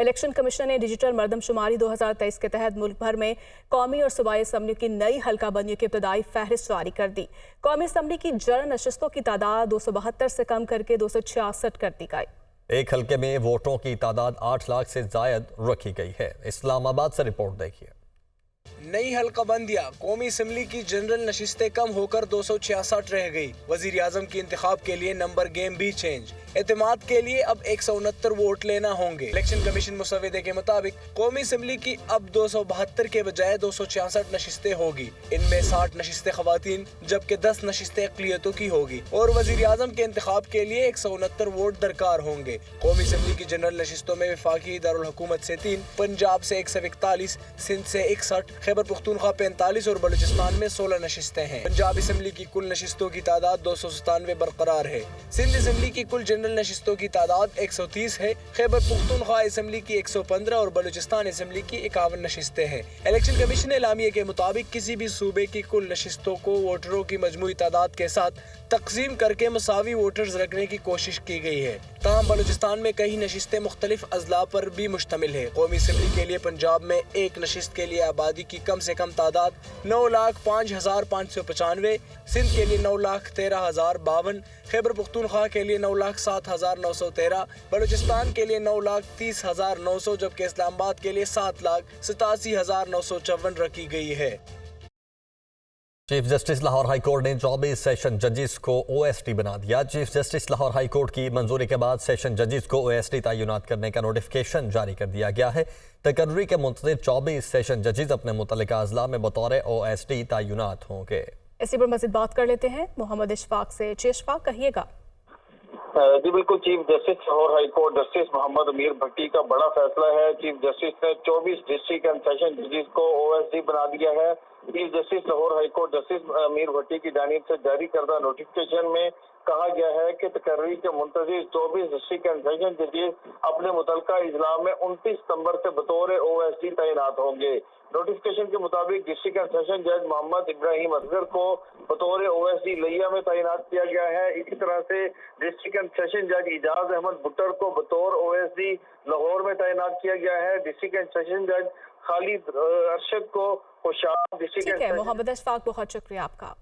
Election commission نے digital مردم شماری 2023 کے تحت ملک بھر میں قومی اور صوبائی اسمبلیوں کی نئی حلقہ بندیوں کی ابتدائی فہرست جاری کر دی۔ قومی اسمبلی کی جنرل نشستوں کی تعداد 272 سے کم کر کے 266 کر دی گئی۔ ایک حلقے میں ووٹوں کی تعداد 8 لاکھ سے زائد رکھی گئی ہے۔ اسلام آباد سے رپورٹ دیکھیے۔ نئی حلقہ بندیاں، قومی اسمبلی کی جنرل نشستیں کم ہو کر 266 رہ گئی۔ وزیر اعظم کی انتخاب کے لیے نمبر گیم بھی چینج۔ اعتماد کے لیے اب 169 ووٹ لینا ہوں گے۔ الیکشن کمیشن مسودے کے مطابق قومی اسمبلی کی اب 272 کے بجائے 266 نشستیں ہوگی۔ ان میں 60 نشستیں خواتین جبکہ 10 نشستیں اقلیتوں کی ہوگی اور وزیر اعظم کے انتخاب کے لیے 169 ووٹ درکار ہوں گے۔ قومی اسمبلی کی جنرل نشستوں میں وفاقی دارالحکومت سے 3، پنجاب سے 141، سندھ سے 61، خیبر پختونخوا 45 اور بلوچستان میں 16 نشستیں ہیں۔ پنجاب اسمبلی کی کل نشستوں کی تعداد 297 برقرار ہے۔ سندھ اسمبلی کی کل جنرل نشستوں کی تعداد 130 ہے۔ خیبر پختونخوا اسمبلی کی 115 اور بلوچستان اسمبلی کی 51 نشستیں ہیں۔ الیکشن کمیشن اعلامیہ کے مطابق کسی بھی صوبے کی کل نشستوں کو ووٹروں کی مجموعی تعداد کے ساتھ تقسیم کر کے مساوی ووٹرز رکھنے کی کوشش کی گئی ہے۔ تاہم بلوچستان میں کئی نشستیں مختلف اضلاع پر بھی مشتمل ہے۔ قومی اسمبلی کے لیے پنجاب میں ایک نشست کے لیے آبادی کی کم سے کم تعداد 9,05,595، سندھ کے لیے 9,13,052، خیبر پختونخوا کے لیے 9,07,913، بلوچستان کے لیے 9,30,900 جبکہ اسلام آباد کے لیے 7,87,954 رکھی گئی ہے۔ Chief justice Lahore high court نے 24 سیشن ججز کو OSD بنا دیا۔ Chief justice Lahore high court کی منظوری کے بعد سیشن ججز کو OSD تعینات کرنے کا نوٹیفکیشن جاری کر دیا گیا ہے۔ تقرری کے منتظر 24 سیشن ججز اپنے متعلقہ اضلاع میں بطور OSD تعینات ہوں گے۔ اسی پر مزید بات کر لیتے ہیں محمد اشفاق سے۔ اشفاق کہیے گا۔ جی بالکل، chief justice Lahore high court justice Muhammad Amir Bhatti کا بڑا فیصلہ ہے۔ چیف جسٹس نے 24 ڈسٹرکٹ اینڈ سیشن ججز کو OSD بنا دیا ہے۔ Chief justice Lahore high court justice Amir Bhatti کی جانب سے جاری کردہ نوٹیفکیشن میں کہا گیا ہے کہ تقرری کے منتظر 24 ڈسٹرکٹ اینڈ سیشن ججز اپنے متعلقہ اضلاع میں 29 ستمبر سے بطور OSD تعینات ہوں گے۔ نوٹیفکیشن کے مطابق ڈسٹرکٹ اینڈ سیشن جج محمد ابراہیم اصغر کو بطور OSD لیا میں تعینات کیا گیا ہے۔ اسی طرح سے ڈسٹرکٹ اینڈ سیشن جج اعجاز احمد بٹر کو بطور OSD لاہور میں تعینات کیا گیا ہے۔ ڈسٹرکٹ اینڈ سیشن جج خالد ارشد کو خوشاب ڈسٹرکٹ ٹھیک ہے محمد اشفاق، بہت شکریہ آپ کا۔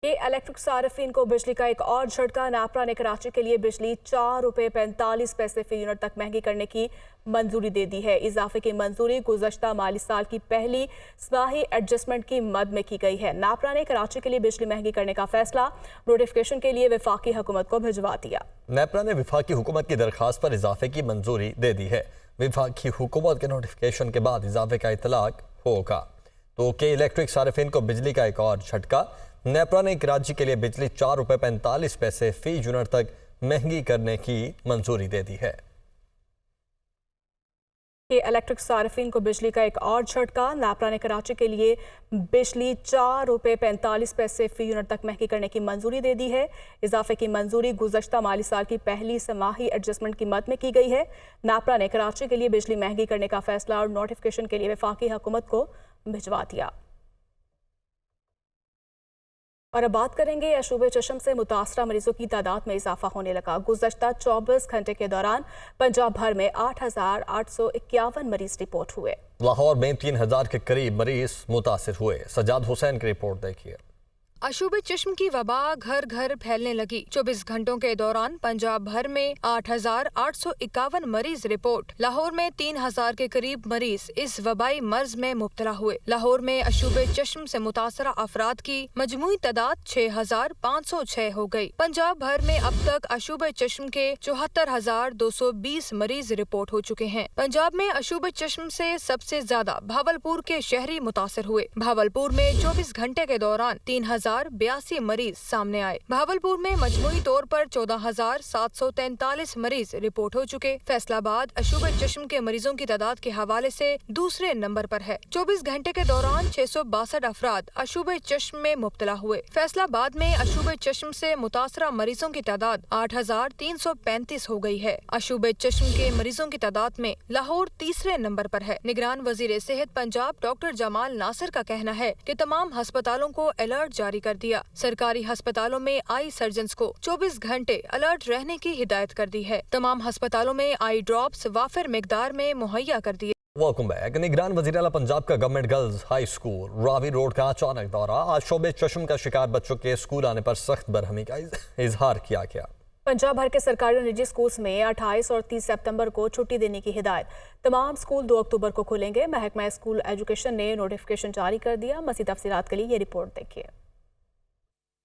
الیکٹرک صارفین کو بجلی کا ایک اور جھٹکا۔ نیپرا نے کراچی کے لیے بجلی 4 روپے 45 پیسے فی یونٹ تک مہنگی کرنے کی منظوری دے دی ہے۔ اضافے کی منظوری گزشتہ مالی سال کی پہلی سماحی ایڈجسٹمنٹ کی مد میں کی گئی ہے۔ نیپرا نے کراچی کے لیے بجلی مہنگی کرنے کا فیصلہ نوٹیفکیشن کے لیے وفاقی حکومت کو بھجوا دیا۔ نیپرا نے وفاقی حکومت کی درخواست پر اضافے کی منظوری دے دی ہے۔ وفاقی حکومت کے نوٹیفکیشن کے بعد اضافے کا اطلاق ہوگا۔ تو الیکٹرک صارفین کو بجلی کا ایک اور جھٹکا۔ نیپرا نے کراچی کے لیے بجلی 4 روپے 45 پیسے فی یونٹ تک مہنگی کرنے کی منظوری دے دی ہے۔ الیکٹرک صارفین کو بجلی کا ایک اور جھٹکا۔ نیپرا نے کراچی کے لیے بجلی 4 روپے 45 پیسے فی یونٹ تک مہنگی کرنے کی منظوری دے دی ہے۔ اضافے کی منظوری گزشتہ مالی سال کی پہلی سماحی ایڈجسٹمنٹ کی مد میں کی گئی ہے۔ نیپرا نے کراچی کے لیے بجلی مہنگی کرنے کا فیصلہ اور نوٹیفکیشن کے لیے وفاقی حکومت کو بھجوا دیا۔ اور اب بات کریں گے عشوب چشم سے متاثرہ مریضوں کی تعداد میں اضافہ ہونے لگا۔ گزشتہ 24 گھنٹے کے دوران پنجاب بھر میں 8,851 مریض رپورٹ ہوئے۔ لاہور میں 3,000 کے قریب مریض متاثر ہوئے۔ سجاد حسین کی رپورٹ دیکھیے۔ عشوب چشم کی وبا گھر گھر پھیلنے لگی۔ 24 گھنٹوں کے دوران پنجاب بھر میں 8,851 مریض رپورٹ۔ لاہور میں 3,000 کے قریب مریض اس وبائی مرض میں مبتلا ہوئے۔ لاہور میں عشوب چشم سے متاثرہ افراد کی مجموعی تعداد 6,506 ہو گئی۔ پنجاب بھر میں اب تک عشوب چشم کے 74,220 مریض رپورٹ ہو چکے ہیں۔ پنجاب میں عشوب چشم سے سب سے زیادہ بھاولپور کے شہری متاثر ہوئے۔ بھاولپور میں 24 گھنٹے کے دوران 3,082 مریض سامنے آئے۔ بھاولپور میں مجموعی طور پر 14,743 مریض رپورٹ ہو چکے۔ فیصل آباد عشوب چشم کے مریضوں کی تعداد کے حوالے سے دوسرے نمبر پر ہے۔ 24 گھنٹے کے دوران 662 افراد عشوب چشم میں مبتلا ہوئے۔ فیصل آباد میں عشوب چشم سے متاثرہ مریضوں کی تعداد 8,335 ہو گئی ہے۔ عشوب چشم کے مریضوں کی تعداد میں لاہور تیسرے نمبر پر ہے۔ نگران وزیر صحت پنجاب ڈاکٹر جمال ناصر کا کہنا ہے کہ تمام ہسپتالوں کو الرٹ جاری जारी कर दिया। सरकारी अस्पतालों में आई सर्जन्स को 24 घंटे अलर्ट रहने की हिदायत कर दी है। तमाम अस्पतालों में आई ड्रॉप्स वाफिर मिकदार में मुहैया कर दिए। Welcome back. निगरान वज़ीर आला पंजाब का government girls high school Ravi road का अचानक दौरा। आज शोबे चश्म का शिकार बच्चों के स्कूल आने पर सख्त बरहमी का इजहार किया गया। पंजाब भर के सरकारी और निजी स्कूल्स में 28 और 30 सितंबर को छुट्टी देने की हिदायत। तमाम स्कूल 2 अक्टूबर को खुलेंगे। महकमा स्कूल एजुकेशन ने नोटिफिकेशन जारी कर दिया। मज़ीद तफसीलात के लिए ये रिपोर्ट देखिए।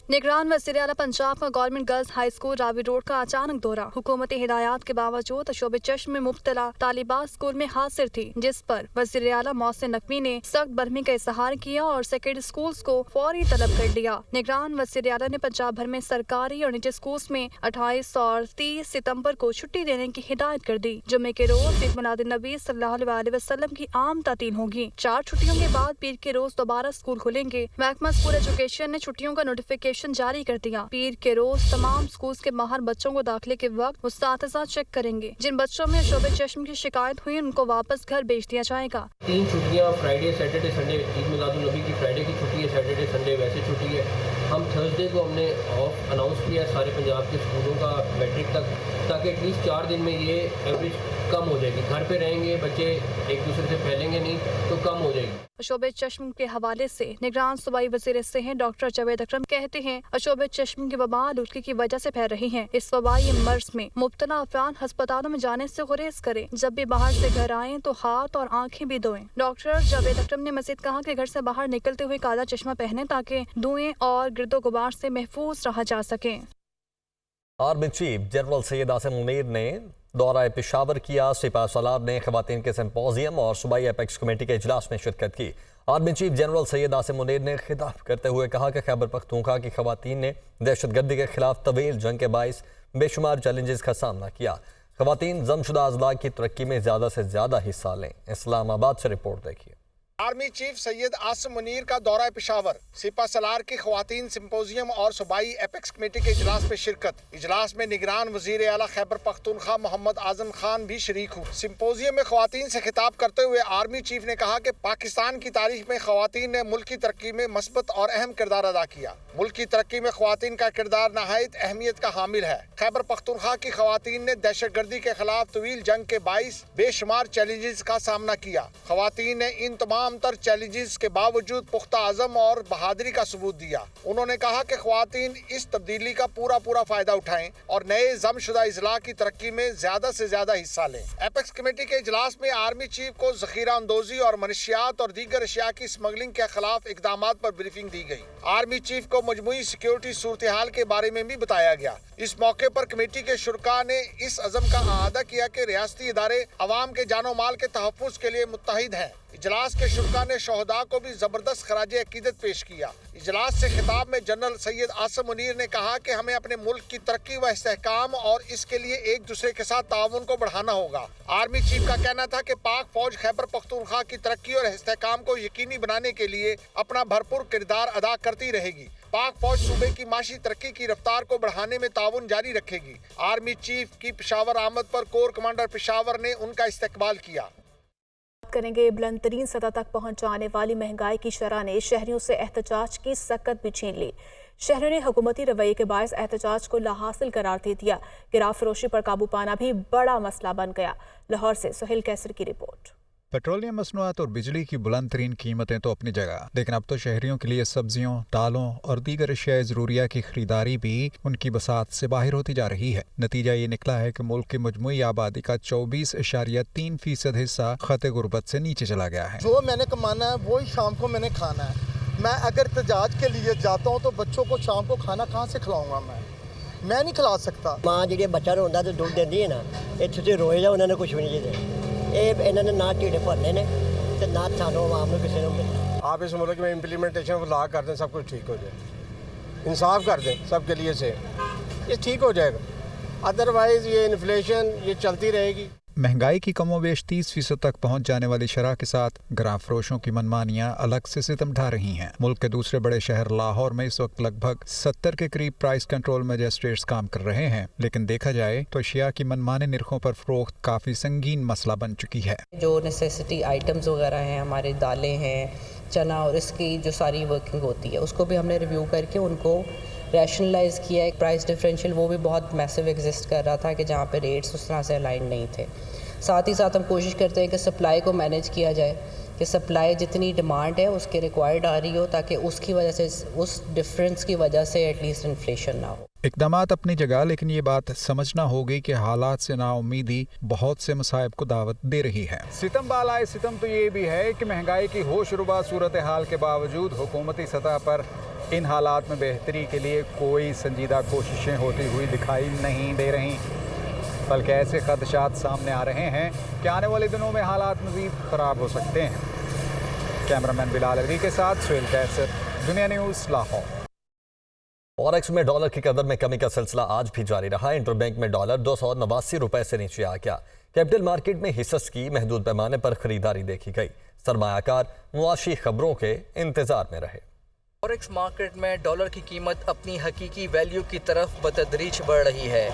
निगरान वज़ीर आला पंजाब का government girls high school Ravi road का अचानक दौरा। हुकूमती हिदायत के बावजूद शोबे चश्म में मुब्तला तालिबात स्कूल में हाजिर थी, जिस पर वज़ीर आला मोहसिन नकवी ने सख्त बरहमी का इजहार किया और सेकेंडरी स्कूल्स को फौरी तलब कर लिया। निगरान वज़ीर आला ने पंजाब भर में सरकारी और निजी स्कूल्स में 28 और 30 सितंबर को छुट्टी देने की हिदायत कर दी। जुम्मे के रोज ईद मिलादुन्नबी सल्लल्लाहु अलैहि वसल्लम की आम तातील होगी। 4 छुट्टियों के बाद पीर के रोज दोबारा स्कूल खुलेंगे। महकमा स्कूल एजुकेशन ने छुट्टियों का नोटिफिकेशन जारी कर दिया। पीर के रोज तमाम स्कूल्स के बाहर बच्चों को दाखिले के वक्त उस्ताद चेक करेंगे। जिन बच्चों में शोबे चश्म की शिकायत हुई उनको वापस घर भेज दिया जाएगा। 3 छुट्टियां फ्राइडे सैटरडे संडे, ईद मिलादुन्नबी की फ्राइडे की छुट्टी है, सैटरडे संडे वैसे छुट्टी है। हम थर्सडे को हमने ऑफ अनाउंस किया है सारे पंजाब के स्कूलों का मैट्रिक तक, ताकि एटलीस्ट 4 दिन में ये एवरेज कम हो जाएगी। घर पे रहेंगे बच्चे, एक दूसरे से फैलेंगे नहीं तो कम हो जाएगी। शोबे चश्म के हवाले से निगरान सूबाई वज़ीर सेहत डॉक्टर जावेद अकरम कहते हैं शोबे चश्म की वबा आलूदगी की वजह से फैल रही है। इस वबाई मर्ज में मुब्तला अफराद अस्पतालों में जाने से गुरेज करें। जब भी बाहर से घर आएं तो हाथ और आंखें भी धोएं। डॉक्टर जावेद अकरम ने मज़ीद कहा कि घर से बाहर निकलते हुए काला चश्मा पहने ताकि धुएं और गिरदो गुबार से महफूज रहा जा सके। Army chief general Syed Asim Munir ने दौरा पेशावर किया। सिपा सलार ने खवातीन के सिंपोजियम और सूबाई एपेक्स कमेटी के इजलास में शिरकत की। Army chief general Syed Asim Munir ने खिताब करते हुए कहा कि खैबर पख्तूनख्वा की खवातीन ने दहशतगर्दी के खिलाफ तवील जंग के बाइस बेशुमार चैलेंजेस का सामना किया। खवातीन जमशुदा अजला की तरक्की में ज़्यादा से ज़्यादा हिस्सा लें। इस्लामाबाद से रिपोर्ट देखिए। आर्मी चीफ सैयद आसिम मुनीर का दौरा पेशावर। सिपा सलार की खवातीन सिंपोजियम और सूबाई एपेक्स कमेटी के इजलास में शिरकत। इजलास में निगरान वजीर आला खैबर पख्तूनख्वा मोहम्मद आजम खान भी शरीक हुए। सिंपोजियम में खवातीन से खिताब करते हुए आर्मी चीफ ने कहा कि पाकिस्तान की तारीख में खवातीन ने मुल्क की तरक्की में मस्बत और अहम किरदार अदा किया। मुल्क की तरक्की में खवातीन का किरदार नहायत अहमियत का हामिल है। खैबर पख्तूनख्वा की खवातीन ने दहशतगर्दी के खिलाफ तवील जंग के बाइस बेशुमार चैलेंजेस का सामना किया। खवातीन ने इन तमाम तर चैलेंजेस के बावजूद पुख्ता अज़म और बहादुरी का सबूत दिया। उन्होंने कहा कि खवातीन इस तब्दीली का पूरा फायदा उठाएं और नए जमशुदा इजला की तरक्की में ज्यादा से ज्यादा हिस्सा लें। एपेक्स कमेटी के इजलास में आर्मी चीफ को जखीरा अंदोजी और मनशियात और दीगर अशिया की स्मगलिंग के खिलाफ इकदाम पर ब्रीफिंग दी गई। आर्मी चीफ को मजमूई सिक्योरिटी सूरत हाल के बारे में भी बताया गया। इस मौके पर कमेटी के शुरका ने इस अज़म का अहाता किया कि रियासती इदारे अवाम के जानो माल के तहफ़्फ़ुज़ के लिए मुत्तहिद हैं। इजलास के शुरका ने शोहदा को भी जबरदस्त खराजे अकीदत पेश किया। इजलास से खिताब में जनरल सैयद आसिम मुनीर ने कहा कि हमें अपने मुल्क की तरक्की व इस्तेहकाम और इसके लिए एक दूसरे के साथ ताउन को बढ़ाना होगा। आर्मी चीफ का कहना था कि पाक फौज खैबर पख्तूनख्वा की तरक्की और इस्तेहकाम को यकीनी बनाने के लिए अपना भरपूर किरदार अदा करती रहेगी। पाक फौज सूबे की माशी तरक्की की रफ्तार को बढ़ाने में ताउन जारी रखेगी। आर्मी चीफ की पेशावर आमद पर कोर कमांडर पेशावर ने उनका इस्तकबाल किया। करेंगे बुलंद तरीन सतह तक पहुंच जाने वाली महंगाई की शरह ने शहरियों से एहतजाज की सकत भी छीन ली। शहरियों ने हुकूमती रवैये के बायस एहतजाज को लाहासिल करार दे दिया। गिराव फरोशी पर काबू पाना भी बड़ा मसला बन गया। लाहौर से सुहेल कैसर की रिपोर्ट। पेट्रोलियम मसनूआत और बिजली की बुलंद तरीन कीमतें तो अपनी जगह, लेकिन अब तो शहरियों के लिए सब्जियों, दालों और दीगर अशिया ज़रूरिया की खरीदारी भी उनकी बसात से बाहर होती जा रही है। नतीजा ये निकला है कि मुल्क की मजमूई आबादी का 24.3% हिस्सा खते गुर्बत से नीचे चला गया है। जो मैंने कमाना है वही शाम को मैंने खाना है। मैं अगर तजाज के लिए जाता हूँ तो बच्चों को शाम को खाना कहाँ से खिलाऊंगा? मैं नहीं खिला सकता। माँ जी बच्चा रोंदा तो दुध देती है ना, इतने रोए जा उन्होंने कुछ भी नहीं दे। इन्होंने ना ढिड भरने ने ते ना सानू आवाम नूं किसी नूं मिलना। आप इस मुल्क में इम्प्लीमेंटेशन ला कर दें, सब कुछ ठीक हो जाए, इंसाफ कर दें सबके लिए से, ये ठीक हो जाएगा। अदरवाइज ये इन्फ्लेशन ये चलती रहेगी। महंगाई की कमोबेश 30% तक पहुंच जाने वाली शरह के साथ ग्राम फरोशों की मनमानियां अलग से सितम ढा रही हैं। मुल्क के दूसरे बड़े शहर लाहौर में इस वक्त लगभग 70 के करीब प्राइस कंट्रोल मजिस्ट्रेट्स काम कर रहे हैं, लेकिन देखा जाए तो अशिया की मनमाने निरखों पर फरोख्त काफी संगीन मसला बन चुकी है। जो नेसेसिटी आइटम्स वगैरह हैं, हमारे दालें हैं, चना और इसकी जो सारी वर्किंग होती है उसको भी हमने रिव्यू करके उनको रैशनलाइज किया है। प्राइस डिफरेंशियल वो भी बहुत मैसिव एग्जिस्ट कर रहा था कि जहाँ पे रेट्स उस तरह से अलाइन नहीं थे। साथ ही साथ हम कोशिश करते हैं कि सप्लाई को मैनेज किया जाए कि सप्लाई जितनी डिमांड है उसके रिक्वायर्ड आ रही हो, ताकि उसकी वजह से उस डिफरेंस की वजह से एटलीस्ट इन्फ्लेशन ना हो। इक़दामात अपनी जगह, लेकिन ये बात समझना होगी कि हालात से नाउमीदी बहुत से मसाइब को दावत दे रही है। सितम बालाए सितम तो ये भी है कि महंगाई की होशरुबा सूरत हाल के बावजूद हुकूमती सतह पर इन हालात में बेहतरी के लिए कोई संजीदा कोशिशें होती हुई दिखाई नहीं दे रही, बल्कि ऐसे खदशात सामने आ रहे हैं कि आने वाले दिनों में हालात मज़ीद ख़राब हो सकते हैं। कैमरामैन बिलाल अली के साथ सुहेल कैसर, दुनिया न्यूज़, लाहौर। फॉरेक्स में डॉलर की कदर में कमी का सिलसिला आज भी जारी रहा। इंटरबैंक में डॉलर 289 रुपए से नीचे आ गया। कैपिटल मार्केट में हिस्स की महदूद पैमाने पर खरीदारी देखी गई। सरमायाकार मुआशी खबरों के इंतजार में रहे। फॉरेक्स मार्केट में डॉलर की कीमत अपनी हकीकी वैल्यू की तरफ बतदरीज बढ़ रही है।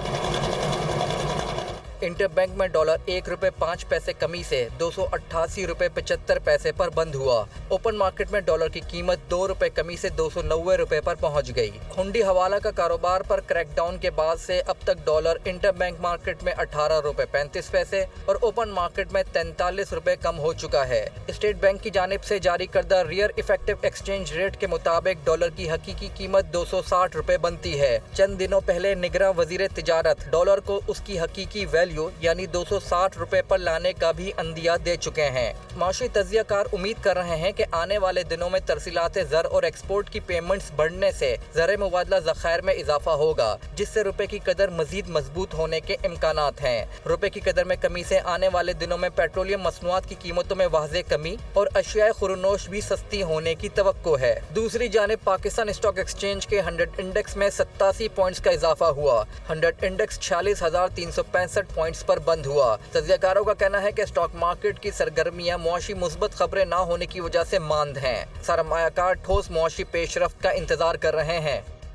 इंटरबैंक में डॉलर 1 रुपये 5 पैसे कमी से 288 रुपये 75 पैसे पर बंद हुआ। ओपन मार्केट में डॉलर की कीमत 2 रुपये कमी से 290 रुपये पर पहुंच गई। हुंडी हवाला का कारोबार पर क्रैकडाउन के बाद से अब तक डॉलर इंटरबैंक मार्केट में 18 रुपये 35 पैसे और ओपन मार्केट में 43 रुपये कम हो चुका है। स्टेट बैंक की जानिब से जारी करदा रियर इफेक्टिव एक्सचेंज रेट के मुताबिक डॉलर की हकीकी कीमत 260 रुपये बनती है। चंद दिनों पहले निगरां वजीर तिजारत डॉलर को उसकी हकीकी वैल्यू यानी 260 रुपए पर लाने का भी अंदिया दे चुके हैं। माशी तज्जियाकार उम्मीद कर रहे हैं कि आने वाले दिनों में तरसीलात ज़र और एक्सपोर्ट की पेमेंट्स बढ़ने से ज़र मुबादला ज़खायर में इजाफा होगा, जिससे रुपए की कदर मजीद मजबूत होने के इम्कानात हैं। रुपए की कदर में कमी से आने वाले दिनों में पेट्रोलियम मसनूआत की कीमतों में वाज़े कमी और अशियाए खुरनोश भी सस्ती होने की तवक्को है। दूसरी जानिब पाकिस्तान स्टॉक एक्सचेंज के 100 इंडेक्स में 87 पॉइंट्स का इजाफा हुआ। 100 इंडेक्स 46,365 पॉइंट्स पर बंद हुआ। तज्जियाकारों का कहना है कि स्टॉक मार्केट की सरगर्मियां मुआशी मुस्बत खबरें ना होने की वजह से मांद हैं। सरमायाकार ठोस मुआशी पेशरफ्त का इंतजार कर रहे हैं।